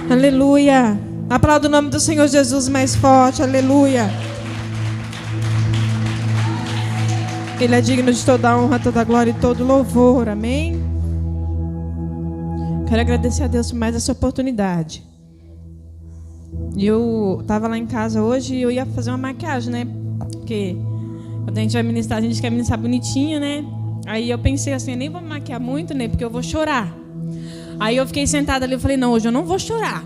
Aleluia. Aplauda o nome do Senhor Jesus mais forte. Aleluia. Ele é digno de toda a honra, toda a glória e todo louvor. Amém. Quero agradecer a Deus por mais essa oportunidade. Eu estava lá em casa hoje e eu ia fazer uma maquiagem, né? Porque quando a gente vai ministrar, a gente quer ministrar bonitinha, né? Aí eu pensei assim, eu nem vou me maquiar muito, né? Porque eu vou chorar. Aí eu fiquei sentada ali e falei, não, hoje eu não vou chorar.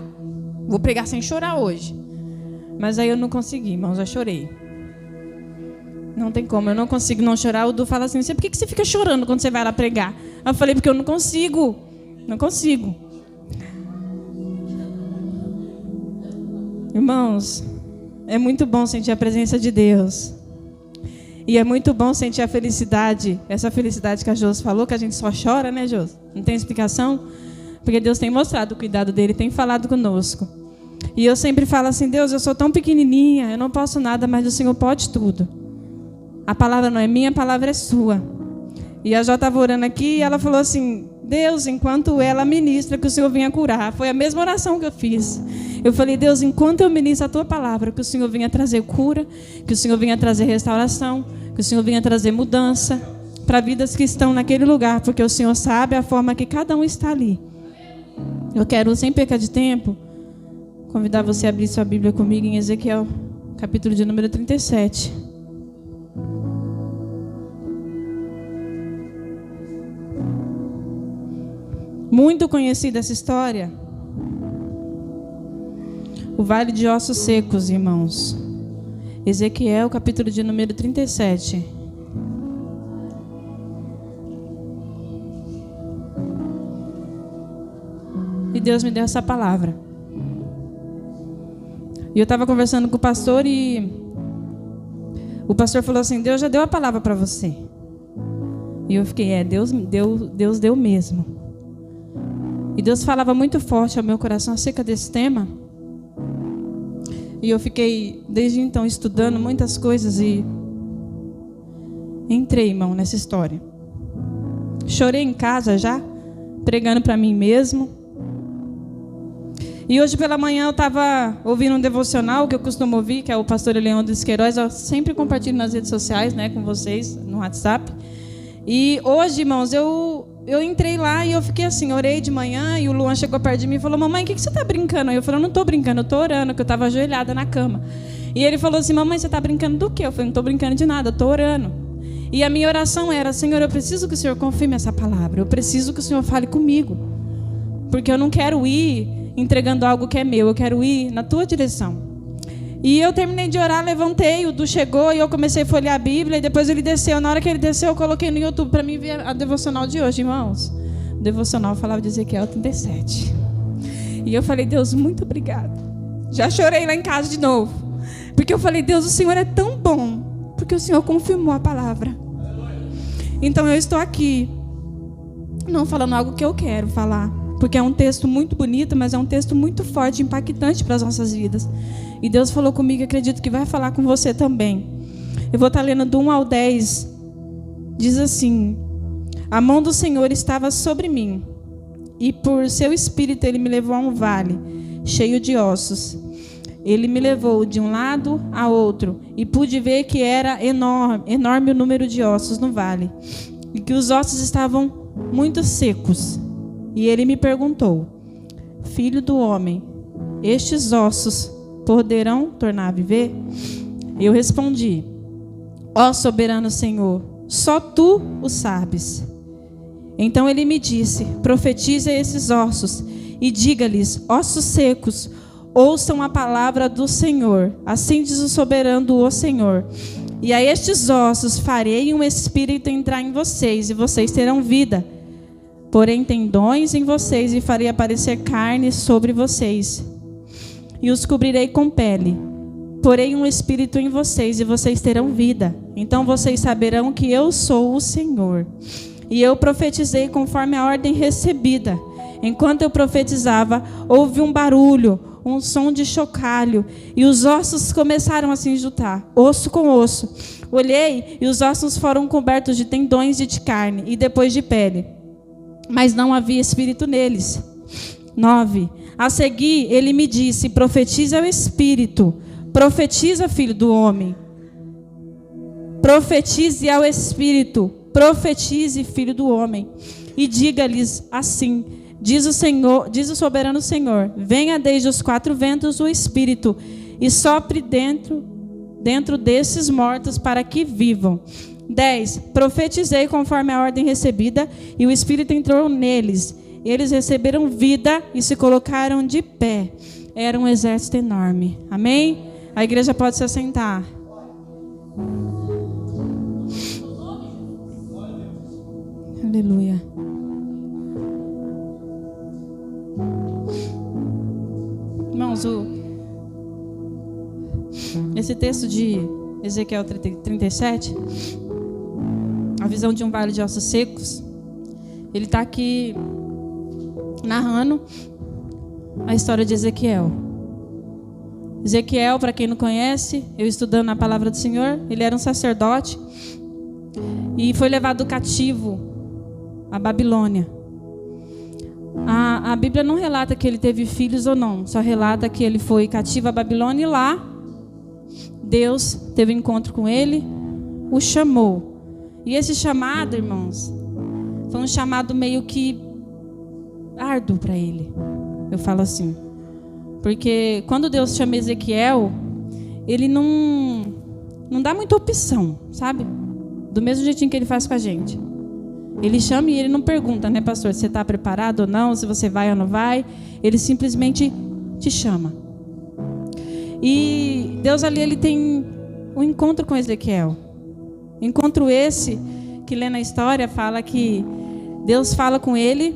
Vou pregar sem chorar hoje. Mas aí eu não consegui, irmãos, eu chorei. Não tem como, eu não consigo não chorar. O Du fala assim, por que você fica chorando quando você vai lá pregar? Eu falei, porque eu não consigo. Não consigo. Irmãos, é muito bom sentir a presença de Deus. E é muito bom sentir a felicidade. Essa felicidade que a Jos falou, que a gente só chora, né, Jos? Não tem explicação? Porque Deus tem mostrado o cuidado dele, tem falado conosco. E eu sempre falo assim, Deus, eu sou tão pequenininha, eu não posso nada, mas o Senhor pode tudo. A palavra não é minha, a palavra é sua. E a Jó estava orando aqui e ela falou assim, Deus, enquanto ela ministra, que o Senhor venha curar. Foi a mesma oração que eu fiz. Eu falei, Deus, enquanto eu ministro a tua palavra, que o Senhor venha trazer cura, que o Senhor venha trazer restauração, que o Senhor venha trazer mudança para vidas que estão naquele lugar, porque o Senhor sabe a forma que cada um está ali. Eu quero, sem perca de tempo, convidar você a abrir sua Bíblia comigo em Ezequiel, capítulo de número 37. Muito conhecida essa história. O Vale de Ossos Secos, irmãos. Ezequiel, capítulo de número 37. E Deus me deu essa palavra. E eu estava conversando com o pastor e o pastor falou assim, Deus já deu a palavra para você. E eu fiquei, Deus deu mesmo. E Deus falava muito forte ao meu coração acerca desse tema. E eu fiquei, desde então, estudando muitas coisas e entrei, irmão, nessa história. Chorei em casa já, pregando para mim mesmo. E hoje pela manhã eu estava ouvindo um devocional que eu costumo ouvir, que é o pastor Leandro Queiroz. Eu sempre compartilho nas redes sociais, né, com vocês, no WhatsApp. E hoje, irmãos, eu entrei lá e eu fiquei assim, orei de manhã e o Luan chegou perto de mim e falou, mamãe, o que você está brincando? Aí eu falei, eu não estou brincando, eu estou orando, que eu estava ajoelhada na cama. E ele falou assim, mamãe, você está brincando do quê? Eu falei, não estou brincando de nada, eu estou orando. E a minha oração era, Senhor, eu preciso que o Senhor confirme essa palavra, eu preciso que o Senhor fale comigo. Porque eu não quero ir entregando algo que é meu, eu quero ir na tua direção. E eu terminei de orar, levantei, o Du chegou e eu comecei a folhear a Bíblia e depois ele desceu. Na hora que ele desceu, eu coloquei no YouTube para mim ver a devocional de hoje, irmãos. O devocional falava de Ezequiel 37. E eu falei, Deus, muito obrigada. Já chorei lá em casa de novo. Porque eu falei, Deus, o Senhor é tão bom, porque o Senhor confirmou a palavra. Então eu estou aqui, não falando algo que eu quero falar, porque é um texto muito bonito, mas é um texto muito forte, impactante para as nossas vidas. E Deus falou comigo, acredito que vai falar com você também. Eu vou estar lendo do 1 ao 10. Diz assim, a mão do Senhor estava sobre mim, e por seu espírito ele me levou a um vale, cheio de ossos. Ele me levou de um lado a outro, e pude ver que era enorme o número de ossos no vale, e que os ossos estavam muito secos. E ele me perguntou, filho do homem, estes ossos poderão tornar a viver? Eu respondi, ó soberano Senhor, só tu o sabes. Então ele me disse, profetize a esses ossos e diga-lhes, ossos secos, ouçam a palavra do Senhor. Assim diz o soberano o Senhor. E a estes ossos farei um espírito entrar em vocês, e vocês terão vida. Porém tendões em vocês, e farei aparecer carne sobre vocês. E os cobrirei com pele. Porém um espírito em vocês, e vocês terão vida. Então vocês saberão que eu sou o Senhor. E eu profetizei conforme a ordem recebida. Enquanto eu profetizava, houve um barulho, um som de chocalho, e os ossos começaram a se juntar, osso com osso. Olhei, e os ossos foram cobertos de tendões e de carne, e depois de pele. Mas não havia espírito neles. 9. A seguir, ele me disse: profetiza ao Espírito, profetiza, filho do homem. Profetize ao Espírito, profetize, filho do homem. E diga-lhes assim: diz o Senhor, diz o soberano Senhor: venha desde os 4 ventos o Espírito e sopre dentro desses mortos para que vivam. 10. Profetizei conforme a ordem recebida, e o Espírito entrou neles. Eles receberam vida e se colocaram de pé. Era um exército enorme. Amém? A igreja pode se assentar. Aleluia. Irmãos, esse texto de Ezequiel 37, a visão de um vale de ossos secos, ele está aqui narrando a história de Ezequiel. Ezequiel, para quem não conhece, eu estudando na palavra do Senhor, ele era um sacerdote e foi levado cativo à Babilônia. A Bíblia não relata que ele teve filhos ou não, só relata que ele foi cativo à Babilônia e lá Deus teve um encontro com ele, o chamou. E esse chamado, irmãos, foi um chamado meio que árduo para ele. Eu falo assim, porque quando Deus chama Ezequiel, ele não dá muita opção, sabe? Do mesmo jeitinho que ele faz com a gente. Ele chama e ele não pergunta, né, pastor, se você está preparado ou não, se você vai ou não vai. Ele simplesmente te chama. E Deus ali, ele tem um encontro com Ezequiel. Encontro esse que lê na história, fala que Deus fala com ele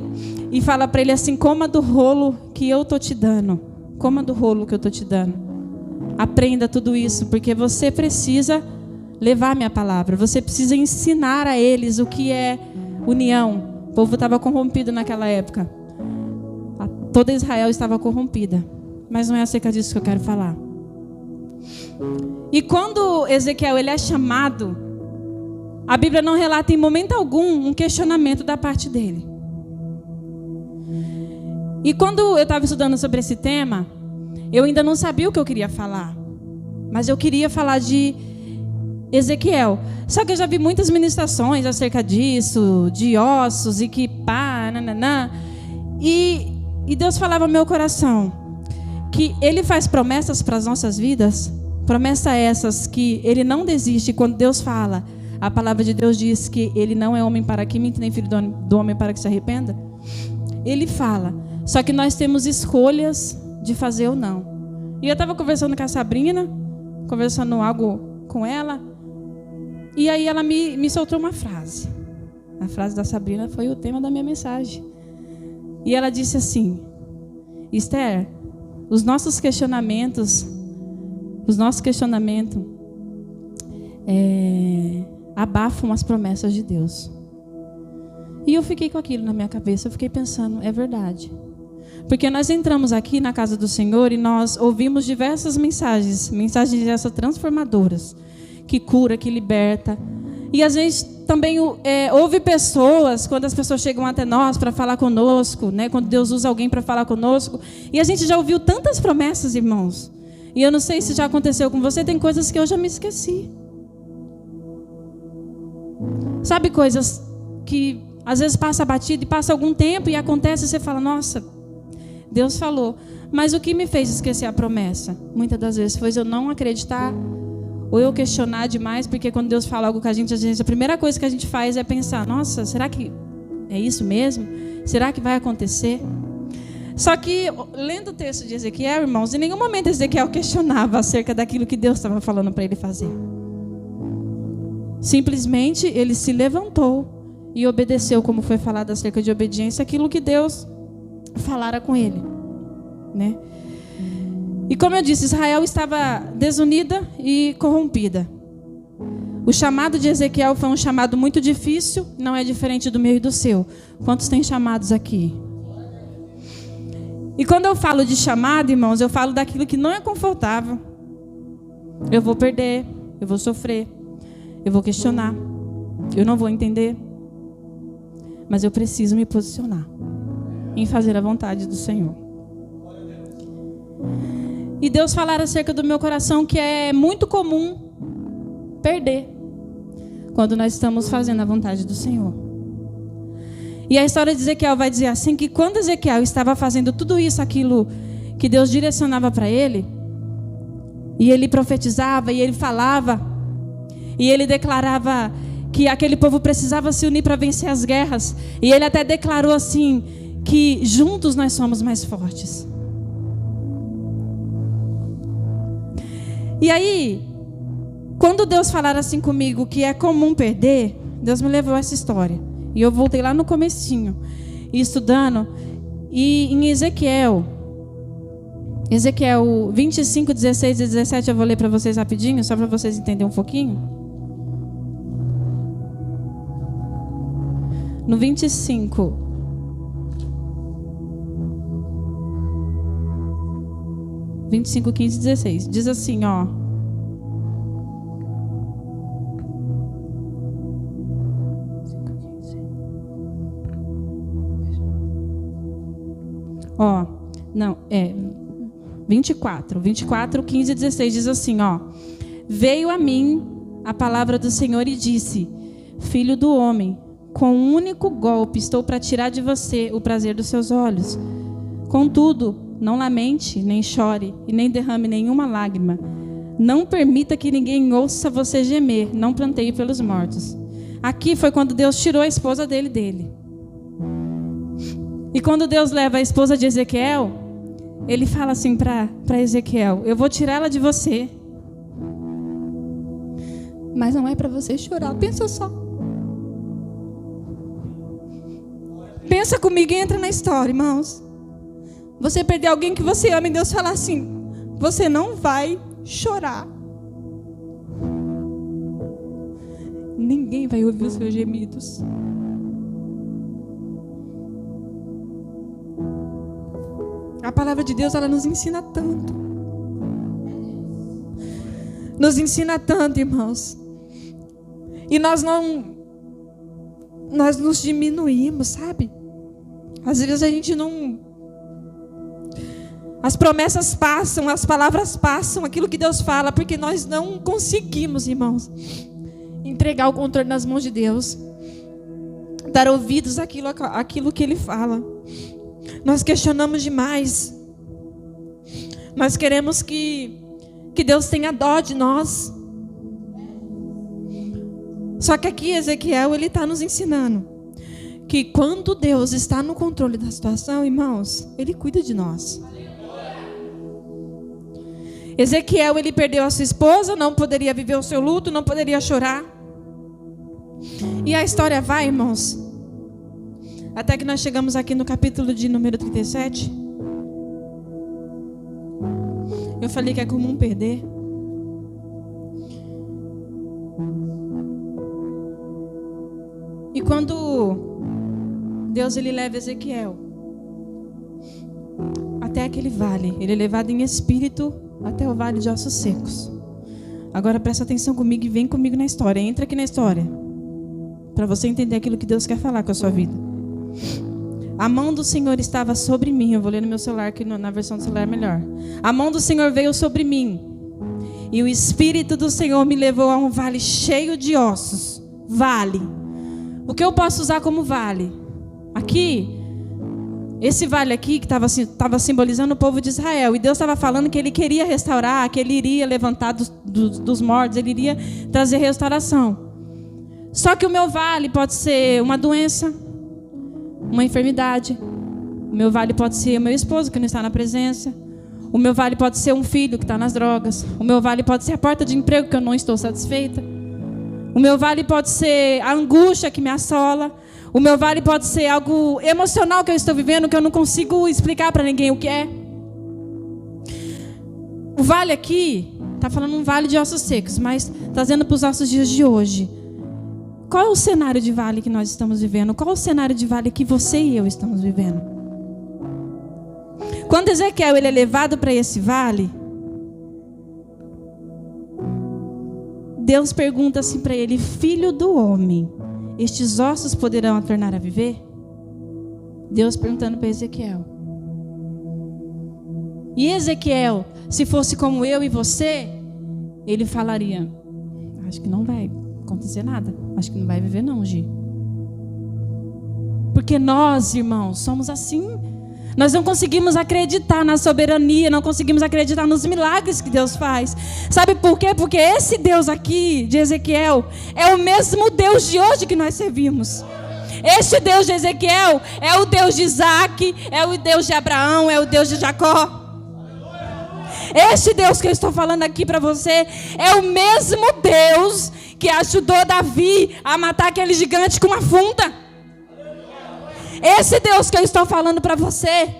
e fala para ele assim: coma do rolo que eu estou te dando. Coma do rolo que eu estou te dando. Aprenda tudo isso, porque você precisa levar a minha palavra. Você precisa ensinar a eles o que é união. O povo estava corrompido naquela época. Toda Israel estava corrompida. Mas não é acerca disso que eu quero falar. E quando Ezequiel ele é chamado, a Bíblia não relata em momento algum um questionamento da parte dele. E quando eu estava estudando sobre esse tema, eu ainda não sabia o que eu queria falar. Mas eu queria falar de Ezequiel. Só que eu já vi muitas ministrações acerca disso, de ossos e que pá, nananã. E Deus falava no meu coração que Ele faz promessas para as nossas vidas, promessas essas que Ele não desiste. Quando Deus fala, a palavra de Deus diz que Ele não é homem para que minta, nem filho do homem para que se arrependa. Ele fala, só que nós temos escolhas de fazer ou não. E eu estava conversando com a Sabrina, conversando algo com ela, e aí ela me soltou uma frase. A frase da Sabrina foi o tema da minha mensagem. E ela disse assim: Esther, os nossos questionamentos abafam as promessas de Deus. E eu fiquei com aquilo na minha cabeça, eu fiquei pensando, é verdade. Porque nós entramos aqui na casa do Senhor e nós ouvimos diversas mensagens essas transformadoras, que cura, que liberta. E às vezes também houve pessoas, quando as pessoas chegam até nós para falar conosco, né, quando Deus usa alguém para falar conosco, e a gente já ouviu tantas promessas, irmãos. E eu não sei se já aconteceu com você, tem coisas que eu já me esqueci. Sabe, coisas que às vezes passa batido e passa algum tempo e acontece e você fala, nossa, Deus falou. Mas o que me fez esquecer a promessa? Muitas das vezes foi eu não acreditar ou eu questionar demais, porque quando Deus fala algo com a gente, a primeira coisa que a gente faz é pensar, nossa, será que é isso mesmo? Será que vai acontecer? Só que, lendo o texto de Ezequiel, irmãos, em nenhum momento Ezequiel questionava acerca daquilo que Deus estava falando para ele fazer. Simplesmente ele se levantou e obedeceu, como foi falado acerca de obediência, aquilo que Deus falara com ele, né? E como eu disse, Israel estava desunida e corrompida. O chamado de Ezequiel foi um chamado muito difícil, não é diferente do meu e do seu. Quantos têm chamados aqui? E quando eu falo de chamado, irmãos, eu falo daquilo que não é confortável. Eu vou perder, eu vou sofrer, eu vou questionar, eu não vou entender. Mas eu preciso me posicionar em fazer a vontade do Senhor. e Deus falar acerca do meu coração que é muito comum perder quando nós estamos fazendo a vontade do Senhor. E a história de Ezequiel vai dizer assim, que quando Ezequiel estava fazendo tudo isso, aquilo que Deus direcionava para ele, e ele profetizava, e ele falava, e ele declarava que aquele povo precisava se unir para vencer as guerras, e ele até declarou assim, que juntos nós somos mais fortes. E aí, quando Deus falar assim comigo, que é comum perder, Deus me levou a essa história. E eu voltei lá no comecinho, estudando, e em Ezequiel 25, 16 e 17, eu vou ler para vocês rapidinho, só para vocês entenderem um pouquinho. No 25, (25, 15 e 16), diz assim, ó. Ó, não, 24, 15 e 16 diz assim, ó. Veio a mim a palavra do Senhor e disse: Filho do homem, com um único golpe estou para tirar de você o prazer dos seus olhos. Contudo, não lamente, nem chore, e nem derrame nenhuma lágrima. Não permita que ninguém ouça você gemer, não planteie pelos mortos. Aqui foi quando Deus tirou a esposa dele. E quando Deus leva a esposa de Ezequiel, ele fala assim para Ezequiel: eu vou tirá-la de você, mas não é para você chorar. Pensa só. Pensa comigo e entra na história, irmãos. Você perder alguém que você ama e Deus falar assim: você não vai chorar. Ninguém vai ouvir os seus gemidos. A palavra de Deus, ela nos ensina tanto. Nos ensina tanto, irmãos. E nós nos diminuímos, sabe? Às vezes a gente não... As promessas passam, as palavras passam, aquilo que Deus fala, porque nós não conseguimos, irmãos, entregar o controle nas mãos de Deus, dar ouvidos àquilo que Ele fala. Nós questionamos demais. Nós queremos que Deus tenha dó de nós. Só que aqui Ezequiel, ele está nos ensinando que quando Deus está no controle da situação, irmãos, Ele cuida de nós. Ezequiel, ele perdeu a sua esposa, não poderia viver o seu luto, não poderia chorar. E a história vai, irmãos, até que nós chegamos aqui no capítulo de número 37. Eu falei que é comum perder. E quando Deus, ele leva Ezequiel até aquele vale, ele é levado em espírito até o vale de ossos secos. Agora presta atenção comigo e vem comigo na história. Entra aqui na história, para você entender aquilo que Deus quer falar com a sua vida. A mão do Senhor estava sobre mim. Eu vou ler no meu celular, que na versão do celular é melhor. A mão do Senhor veio sobre mim, e o Espírito do Senhor me levou a um vale cheio de ossos. Vale. O que eu posso usar como vale? Aqui, esse vale aqui que estava simbolizando o povo de Israel. E Deus estava falando que Ele queria restaurar, que Ele iria levantar dos mortos, Ele iria trazer restauração. Só que o meu vale pode ser uma doença, uma enfermidade. O meu vale pode ser o meu esposo que não está na presença. O meu vale pode ser um filho que está nas drogas. O meu vale pode ser a porta de emprego que eu não estou satisfeita. O meu vale pode ser a angústia que me assola. O meu vale pode ser algo emocional que eu estou vivendo, que eu não consigo explicar para ninguém o que é. O vale aqui está falando um vale de ossos secos, mas trazendo para os nossos dias de hoje. Qual é o cenário de vale que nós estamos vivendo? Qual é o cenário de vale que você e eu estamos vivendo? Quando Ezequiel, ele é levado para esse vale, Deus pergunta assim para ele: filho do homem, estes ossos poderão tornar a viver? Deus perguntando para Ezequiel. E Ezequiel, se fosse como eu e você, ele falaria: acho que não vai acontecer nada. Acho que não vai viver não, Gi. Porque nós, irmãos, somos assim. Nós não conseguimos acreditar na soberania, não conseguimos acreditar nos milagres que Deus faz. Sabe por quê? Porque esse Deus aqui, de Ezequiel, é o mesmo Deus de hoje que nós servimos. Este Deus de Ezequiel é o Deus de Isaac, é o Deus de Abraão, é o Deus de Jacó. Este Deus que eu estou falando aqui para você é o mesmo Deus que ajudou Davi a matar aquele gigante com uma funda. Esse Deus que eu estou falando para você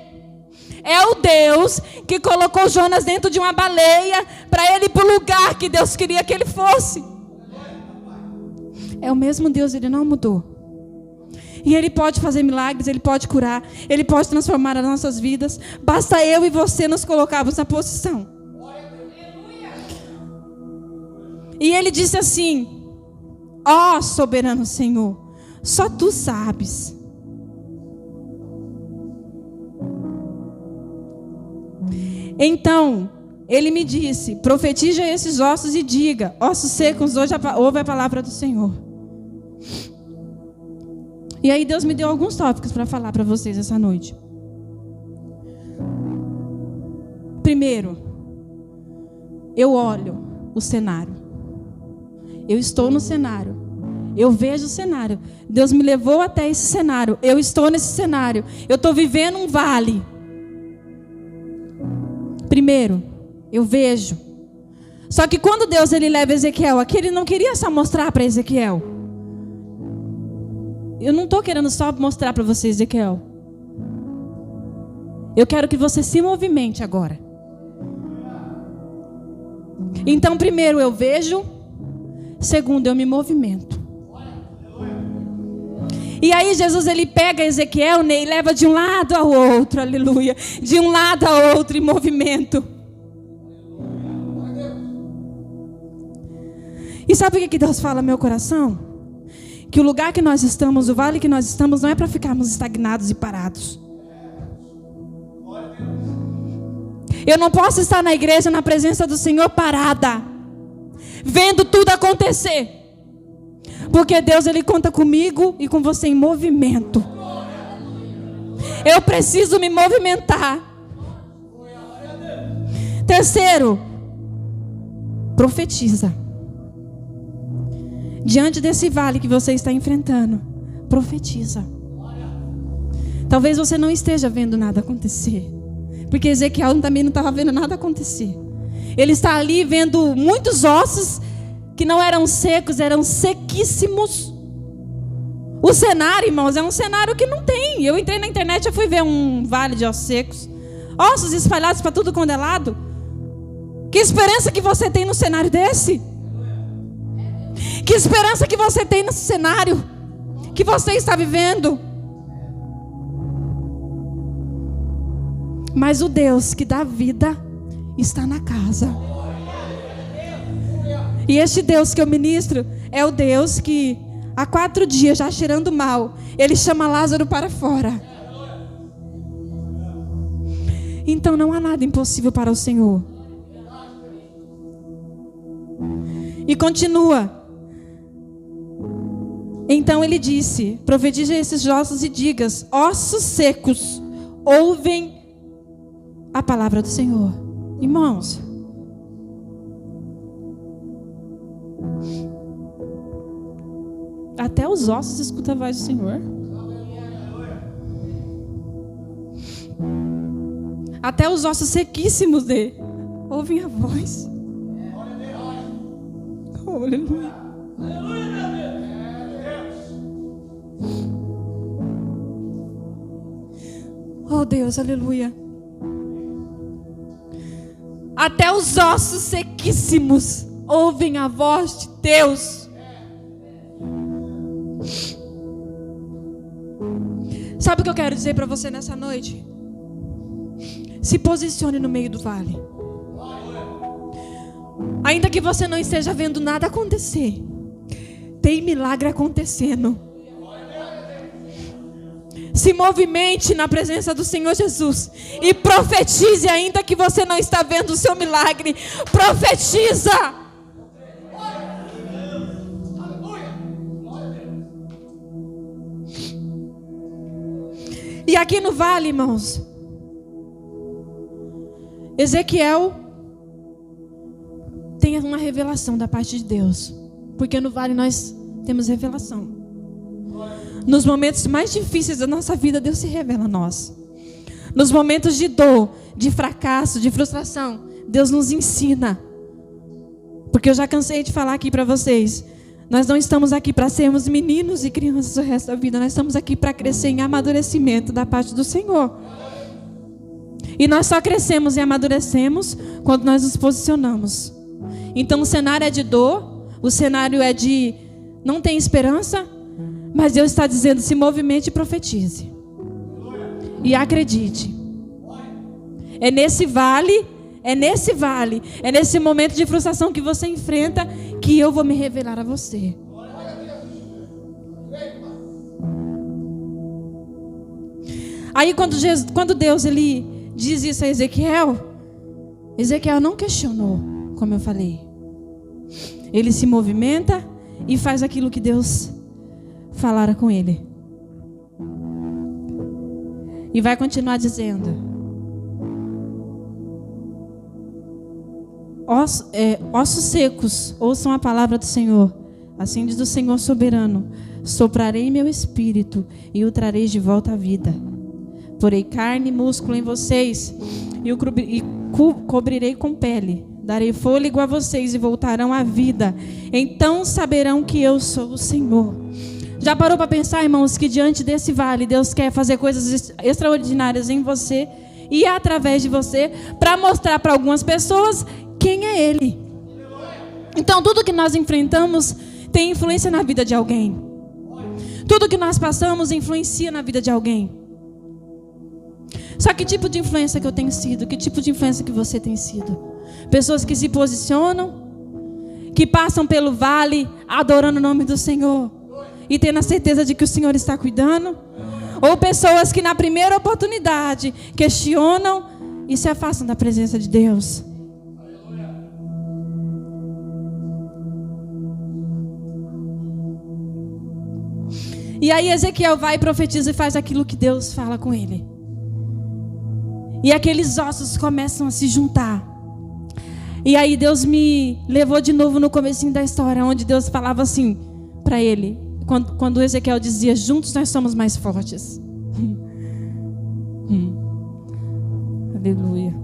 é o Deus que colocou Jonas dentro de uma baleia para ele ir para o lugar que Deus queria que ele fosse. É o mesmo Deus, ele não mudou. E ele pode fazer milagres, ele pode curar, ele pode transformar as nossas vidas. Basta eu e você nos colocarmos na posição. E ele disse assim: ó soberano Senhor, só tu sabes. Então ele me disse: profetiza esses ossos e diga: ossos secos, hoje ouve a palavra do Senhor. E aí Deus me deu alguns tópicos para falar para vocês essa noite. Primeiro, eu olho o cenário. Eu estou no cenário. Eu vejo o cenário. Deus me levou até esse cenário. Eu estou nesse cenário. Eu estou vivendo um vale. Primeiro, eu vejo. Só que quando Deus ele leva Ezequiel aqui, ele não queria só mostrar para Ezequiel. Eu não estou querendo só mostrar para você, Ezequiel. Eu quero que você se movimente agora. Então, primeiro eu vejo. Segundo, eu me movimento. E aí Jesus ele pega Ezequiel, né, e leva de um lado ao outro, aleluia. De um lado ao outro em movimento. E sabe o que Deus fala no meu coração? Que o lugar que nós estamos, o vale que nós estamos, não é para ficarmos estagnados e parados. Eu não posso estar na igreja, na presença do Senhor, parada, vendo tudo acontecer. Porque Deus, ele conta comigo e com você em movimento. Eu preciso me movimentar. Terceiro, profetiza. Diante desse vale que você está enfrentando, profetiza. Talvez você não esteja vendo nada acontecer, porque Ezequiel também não estava vendo nada acontecer. Ele está ali vendo muitos ossos que não eram secos, eram sequíssimos. O cenário, irmãos, é um cenário que não tem. Eu entrei na internet, eu fui ver um vale de ossos secos, ossos espalhados para tudo quanto é lado. Que esperança que você tem no cenário desse? Que esperança que você tem nesse cenário que você está vivendo? Mas o Deus que dá vida está na casa. E este Deus que eu ministro é o Deus que há 4 dias, já cheirando mal, ele chama Lázaro para fora. Então não há nada impossível para o Senhor. E continua. Então ele disse: profetiza esses ossos e digas: ossos secos, ouvem a palavra do Senhor. Irmãos, até os ossos escutam a voz do Senhor. Até os ossos sequíssimos dele ouvem a voz. Oh, aleluia. Oh Deus, aleluia. Até os ossos sequíssimos ouvem a voz de Deus. Sabe o que eu quero dizer para você nessa noite? Se posicione no meio do vale. Ainda que você não esteja vendo nada acontecer, tem milagre acontecendo. Se movimente na presença do Senhor Jesus e profetize, ainda que você não está vendo o seu milagre. Profetiza. E aqui no vale, irmãos, Ezequiel tem uma revelação da parte de Deus, porque no vale nós temos revelação. Nos momentos mais difíceis da nossa vida, Deus se revela a nós. Nos momentos de dor, de fracasso, de frustração, Deus nos ensina. Porque eu já cansei de falar aqui para vocês, nós não estamos aqui para sermos meninos e crianças o resto da vida. Nós estamos aqui para crescer em amadurecimento da parte do Senhor. E nós só crescemos e amadurecemos quando nós nos posicionamos. Então o cenário é de dor, o cenário é de não tem esperança, mas Deus está dizendo: se movimente e profetize. E acredite. É nesse vale, é nesse momento de frustração que você enfrenta, que eu vou me revelar a você. Aí quando Deus ele diz isso a Ezequiel não questionou, como eu falei. Ele se movimenta e faz aquilo que Deus falara com ele. E vai continuar dizendo: ossos secos, ouçam a palavra do Senhor. Assim diz o Senhor soberano: soprarei meu espírito e o trarei de volta à vida. Porei carne e músculo em vocês e o cobrirei com pele. Darei fôlego a vocês e voltarão à vida. Então saberão que eu sou o Senhor. Já parou para pensar, irmãos, que diante desse vale Deus quer fazer coisas extraordinárias em você e através de você, para mostrar para algumas pessoas quem é Ele. Então tudo que nós enfrentamos tem influência na vida de alguém. Tudo que nós passamos influencia na vida de alguém. Só que tipo de influência que eu tenho sido? Que tipo de influência que você tem sido? Pessoas que se posicionam, que passam pelo vale adorando o nome do Senhor e tendo a certeza de que o Senhor está cuidando? Ou pessoas que na primeira oportunidade questionam e se afastam da presença de Deus? E aí Ezequiel vai e profetiza e faz aquilo que Deus fala com ele. E aqueles ossos começam a se juntar. E aí Deus me levou de novo no comecinho da história, onde Deus falava assim para ele, quando Ezequiel dizia: juntos nós somos mais fortes. Aleluia.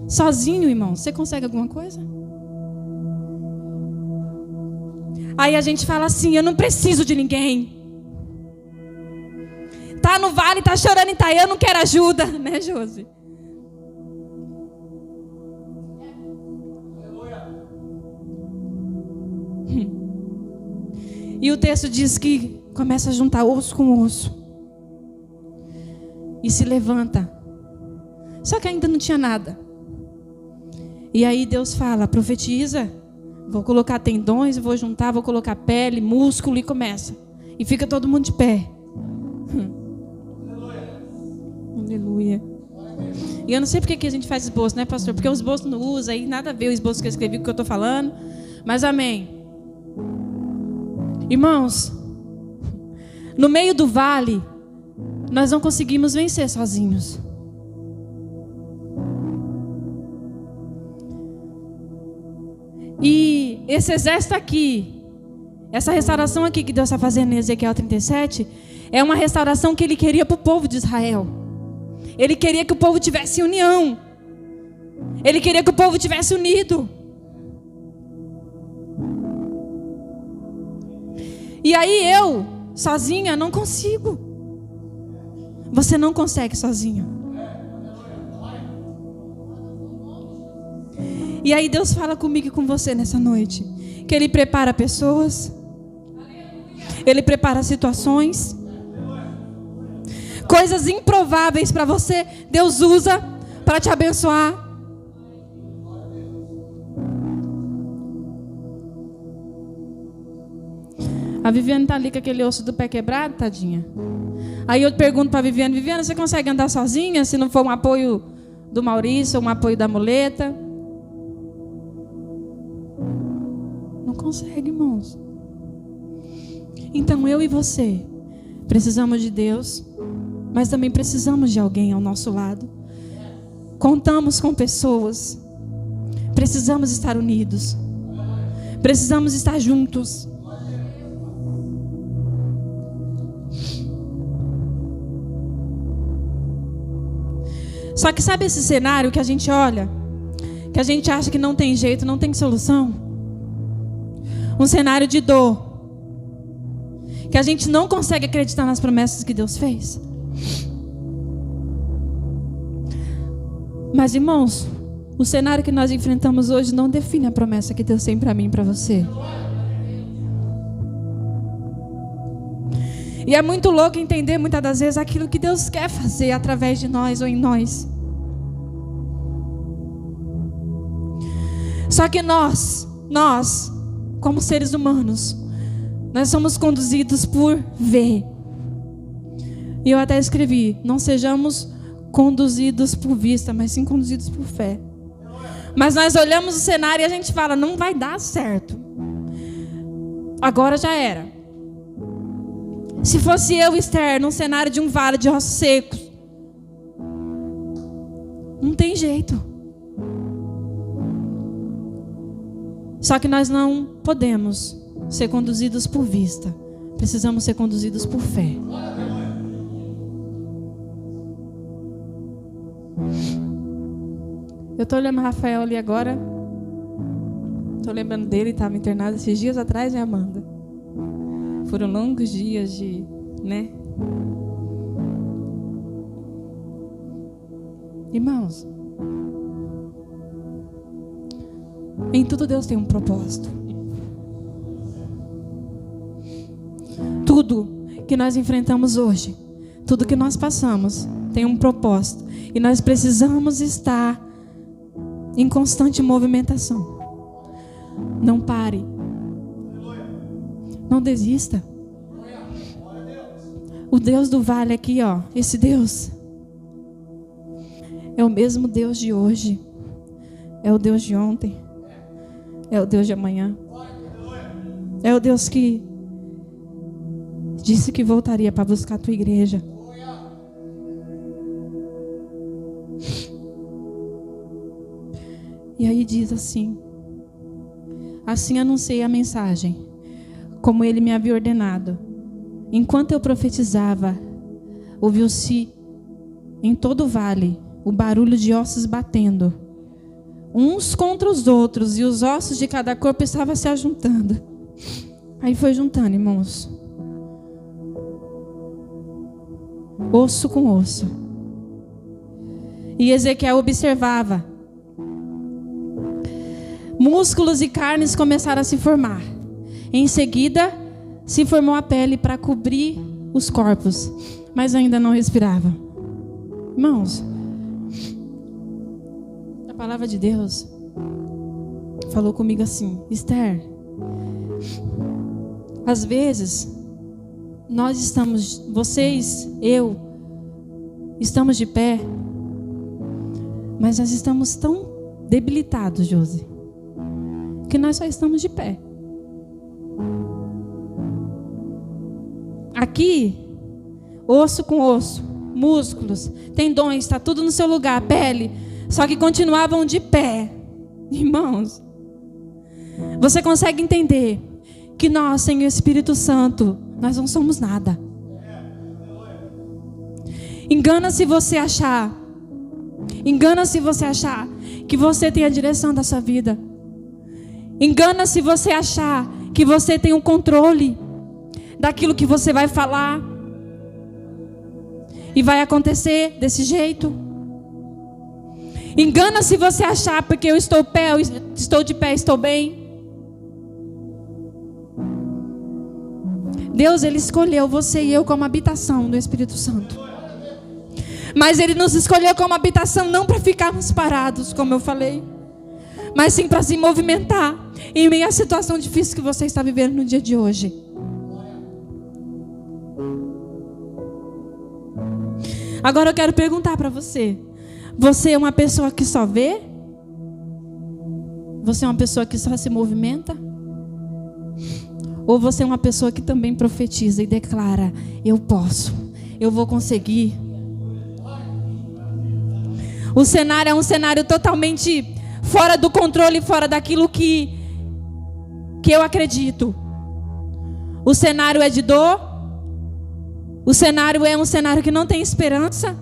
Sozinho, irmão, você consegue alguma coisa? Aí a gente fala assim: eu não preciso de ninguém. Tá no vale, tá chorando e tá, eu não quero ajuda, né, Josi? E o texto diz que começa a juntar osso com osso e se levanta. Só que ainda não tinha nada. E aí Deus fala: profetiza, vou colocar tendões, vou juntar, vou colocar pele, músculo, e começa. E fica todo mundo de pé. Aleluia. E eu não sei porque que a gente faz esboço, né, pastor? Porque o esboço não usa, aí nada a ver o esboço que eu escrevi com o que eu estou falando. Mas amém. Irmãos, no meio do vale, nós não conseguimos vencer sozinhos. E esse exército aqui, essa restauração aqui que Deus está fazendo em Ezequiel 37, é uma restauração que Ele queria para o povo de Israel. Ele queria que o povo tivesse união. Ele queria que o povo tivesse unido. E aí eu, sozinha, não consigo. Você não consegue sozinho. E aí Deus fala comigo e com você nessa noite, que Ele prepara pessoas, Ele prepara situações, coisas improváveis para você, Deus usa para te abençoar. A Viviane tá ali com aquele osso do pé quebrado, tadinha. Aí eu pergunto para a Viviane: Viviane, você consegue andar sozinha se não for um apoio do Maurício ou um apoio da muleta? Não consegue, irmãos. Então eu e você precisamos de Deus, mas também precisamos de alguém ao nosso lado. Contamos com pessoas. Precisamos estar unidos. Precisamos estar juntos. Só que sabe esse cenário que a gente olha, que a gente acha que não tem jeito, não tem solução? Um cenário de dor, que a gente não consegue acreditar nas promessas que Deus fez. Mas, irmãos, o cenário que nós enfrentamos hoje não define a promessa que Deus tem para mim e para você. E é muito louco entender muitas das vezes aquilo que Deus quer fazer através de nós ou em nós. Só que nós, como seres humanos, nós somos conduzidos por ver. E eu até escrevi: não sejamos conduzidos por vista, mas sim conduzidos por fé. Mas nós olhamos o cenário e a gente fala: não vai dar certo. Agora já era. Se fosse eu, Esther, num cenário de um vale de ossos secos, não tem jeito. Só que nós não podemos ser conduzidos por vista. Precisamos ser conduzidos por fé. Eu estou olhando o Rafael ali agora. Estou lembrando dele, estava internado esses dias atrás, né, Amanda? Foram longos dias de, né? Irmãos, em tudo Deus tem um propósito. Tudo que nós enfrentamos hoje, tudo que nós passamos, tem um propósito. E nós precisamos estar em constante movimentação. Não pare. Não desista. O Deus do vale aqui, ó, esse Deus é o mesmo Deus de hoje, é o Deus de ontem, é o Deus de amanhã, é o Deus que disse que voltaria para buscar a tua igreja. E aí diz assim: assim anunciei a mensagem, como ele me havia ordenado. Enquanto eu profetizava, ouviu-se em todo o vale o barulho de ossos batendo, uns contra os outros, e os ossos de cada corpo estavam se ajuntando. Aí foi juntando, irmãos, osso com osso. E Ezequiel observava. Músculos e carnes começaram a se formar. Em seguida, se formou a pele para cobrir os corpos, mas ainda não respirava. Irmãos, a palavra de Deus falou comigo assim: Esther, às vezes nós estamos, vocês, eu, estamos de pé, mas nós estamos tão debilitados, Josi, que nós só estamos de pé. Aqui, osso com osso, músculos, tendões, está tudo no seu lugar, pele, só que continuavam de pé. Irmãos, você consegue entender que nós, sem o Espírito Santo, nós não somos nada. Engana-se você achar que você tem a direção da sua vida. Engana-se você achar que você tem o controle daquilo que você vai falar e vai acontecer desse jeito. Engana-se você achar porque eu estou de pé, estou bem. Deus, Ele escolheu você e eu como habitação do Espírito Santo. Mas Ele nos escolheu como habitação não para ficarmos parados, como eu falei, mas sim para se movimentar em meio à situação difícil que você está vivendo no dia de hoje. Agora eu quero perguntar para você. Você é uma pessoa que só vê? Você é uma pessoa que só se movimenta? Ou você é uma pessoa que também profetiza e declara: eu posso, eu vou conseguir? O cenário é um cenário totalmente fora do controle, fora daquilo que eu acredito. O cenário é de dor. O cenário é um cenário que não tem esperança.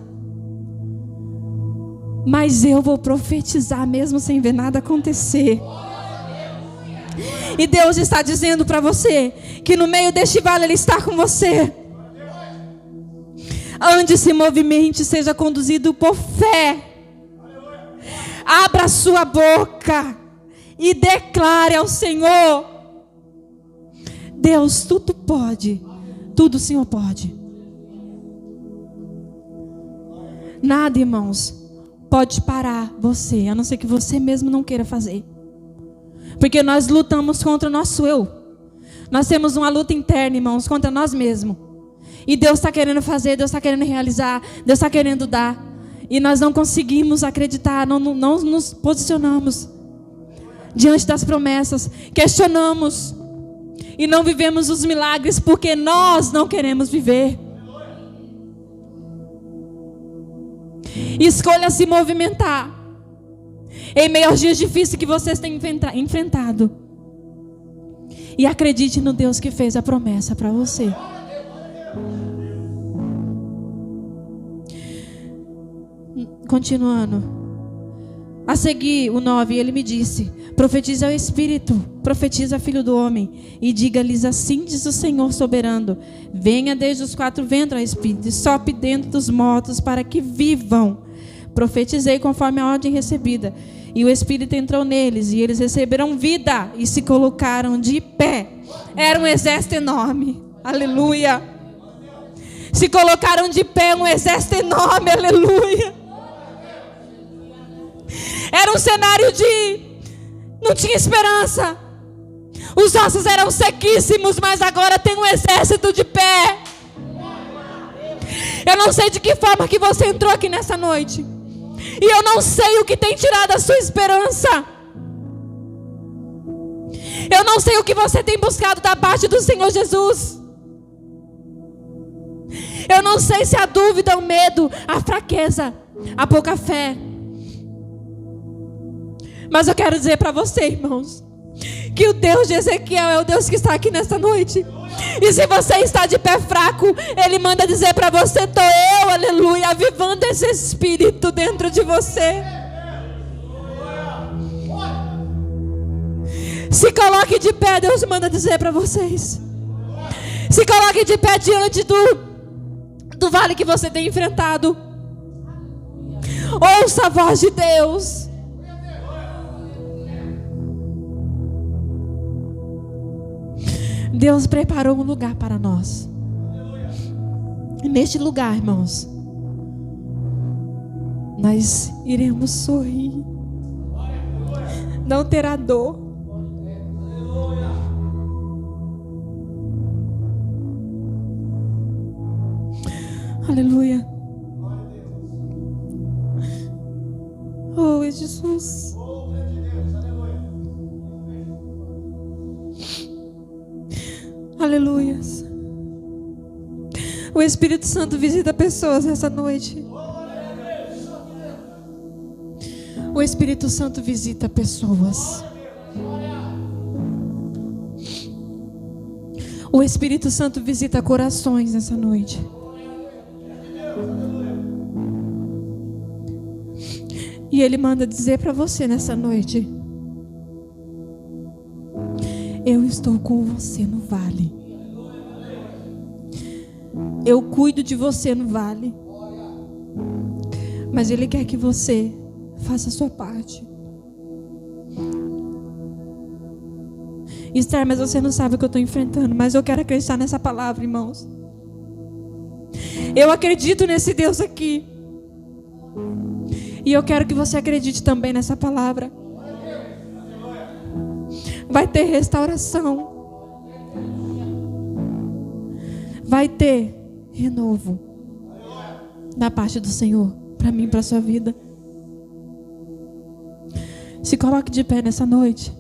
Mas eu vou profetizar mesmo sem ver nada acontecer. E Deus está dizendo para você que no meio deste vale Ele está com você. Ande, se movimente, seja conduzido por fé. Abra a sua boca e declare ao Senhor: Deus, tudo pode, tudo o Senhor pode. Nada, irmãos, pode parar você, a não ser que você mesmo não queira fazer. Porque nós lutamos contra o nosso eu. Nós temos uma luta interna, irmãos, contra nós mesmos. E Deus está querendo fazer, Deus está querendo realizar, Deus está querendo dar. E nós não conseguimos acreditar, não nos posicionamos diante das promessas. Questionamos. E não vivemos os milagres porque nós não queremos viver. Escolha se movimentar em meio aos dias difíceis que vocês têm enfrentado. E acredite no Deus que fez a promessa para você. Continuando. A seguir, o 9, ele me disse: profetiza ao Espírito, profetiza, filho do homem, e diga-lhes assim diz o Senhor soberano: venha desde os 4 ventos ao Espírito, e sopre dentro dos mortos para que vivam. Profetizei conforme a ordem recebida, e o Espírito entrou neles, e eles receberam vida, e se colocaram de pé. Era um exército enorme, aleluia. Se colocaram de pé, um exército enorme, aleluia. Era um cenário de... não tinha esperança. Os ossos eram sequíssimos, mas agora tem um exército de pé. Eu não sei de que forma que você entrou aqui nessa noite. E eu não sei o que tem tirado a sua esperança. Eu não sei o que você tem buscado da parte do Senhor Jesus. Eu não sei se a dúvida, o medo, a fraqueza, a pouca fé. Mas eu quero dizer para você, irmãos, que o Deus de Ezequiel é o Deus que está aqui nesta noite. E se você está de pé fraco, Ele manda dizer para você: estou eu, aleluia, avivando esse Espírito dentro de você. Se coloque de pé, Deus manda dizer para vocês. Se coloque de pé diante do vale que você tem enfrentado. Ouça a voz de Deus. Deus preparou um lugar para nós. E neste lugar, irmãos, nós iremos sorrir. Não terá dor. Aleluia. Oh, Jesus. Aleluia. O Espírito Santo visita pessoas essa noite. O Espírito Santo visita pessoas. O Espírito Santo visita corações essa noite. E Ele manda dizer para você nessa noite: eu estou com você no vale. Eu cuido de você no vale. Mas Ele quer que você faça a sua parte. Esther, mas você não sabe o que eu estou enfrentando. Mas eu quero acreditar nessa palavra, irmãos. Eu acredito nesse Deus aqui. E eu quero que você acredite também nessa palavra. Vai ter restauração. Vai ter renovo. da parte do Senhor para mim e para sua vida. Se coloque de pé nessa noite.